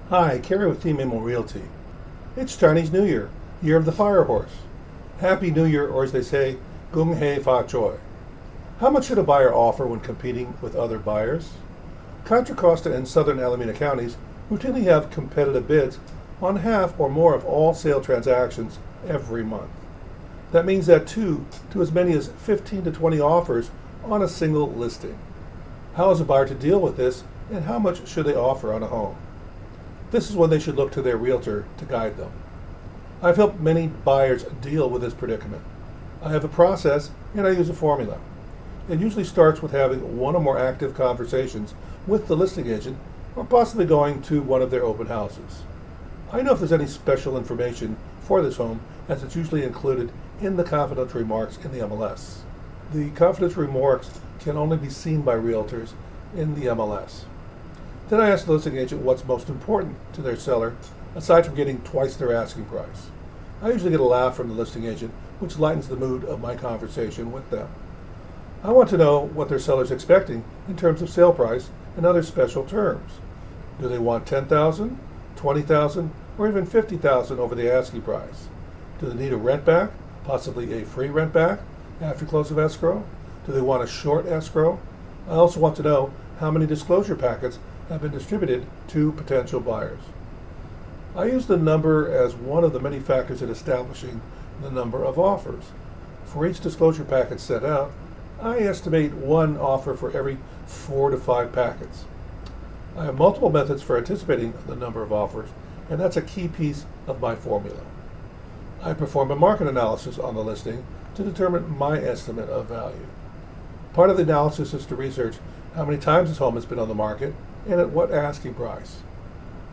Hi, Kerry with Team Imo Realty. It's Chinese New Year, Year of the Fire Horse. Happy New Year, or as they say, Gung Hei Fa Choi. How much should a buyer offer when competing with other buyers? Contra Costa and Southern Alameda counties routinely have competitive bids on half or more of all sale transactions every month. That means that 2 to as many as 15 to 20 offers on a single listing. How is a buyer to deal with this, and how much should they offer on a home? This is when they should look to their realtor to guide them. I've helped many buyers deal with this predicament. I have a process and I use a formula. It usually starts with having one or more active conversations with the listing agent or possibly going to one of their open houses. I know if there's any special information for this home, as it's usually included in the confidential remarks in the MLS. The confidential remarks can only be seen by realtors in the MLS. Then I ask the listing agent what's most important to their seller, aside from getting twice their asking price. I usually get a laugh from the listing agent, which lightens the mood of my conversation with them. I want to know what their seller's expecting in terms of sale price and other special terms. Do they want $10,000, $20,000, or even $50,000 over the asking price? Do they need a rent back, possibly a free rent back after close of escrow? Do they want a short escrow? I also want to know how many disclosure packets have been distributed to potential buyers. I use the number as one of the many factors in establishing the number of offers. For each disclosure packet sent out, I estimate one offer for every 4 to 5 packets. I have multiple methods for anticipating the number of offers, and that's a key piece of my formula. I perform a market analysis on the listing to determine my estimate of value. Part of the analysis is to research how many times this home has been on the market and at what asking price.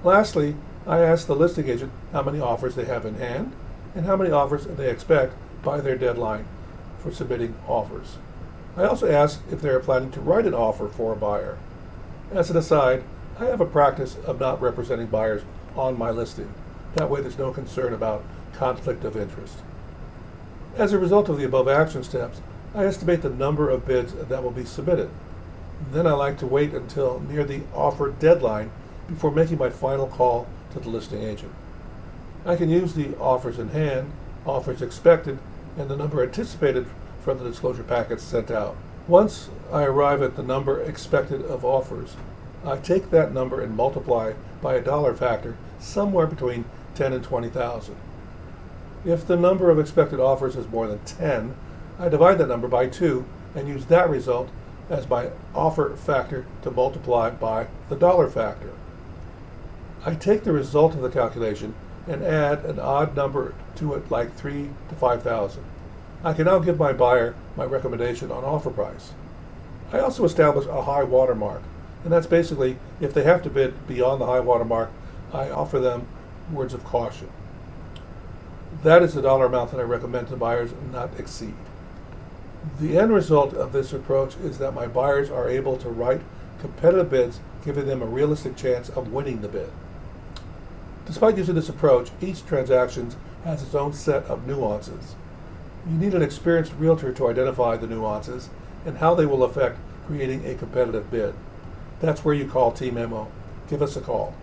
Lastly, I ask the listing agent how many offers they have in hand and how many offers they expect by their deadline for submitting offers. I also ask if they are planning to write an offer for a buyer. As an aside, I have a practice of not representing buyers on my listing. That way there's no concern about conflict of interest. As a result of the above action steps, I estimate the number of bids that will be submitted. Then I like to wait until near the offer deadline before making my final call to the listing agent. I can use the offers in hand, offers expected, and the number anticipated from the disclosure packets sent out. Once I arrive at the number expected of offers, I take that number and multiply by a dollar factor somewhere between 10 and 20,000. If the number of expected offers is more than 10, I divide that number by 2 and use that result as my offer factor to multiply by the dollar factor. I take the result of the calculation and add an odd number to it, like 3 to 5,000. I can now give my buyer my recommendation on offer price. I also establish a high water mark, and that's basically if they have to bid beyond the high water mark, I offer them words of caution. That is the dollar amount that I recommend to buyers not exceed. The end result of this approach is that my buyers are able to write competitive bids, giving them a realistic chance of winning the bid. Despite using this approach, each transaction has its own set of nuances. You need an experienced realtor to identify the nuances and how they will affect creating a competitive bid. That's where you call Team Imo. Give us a call.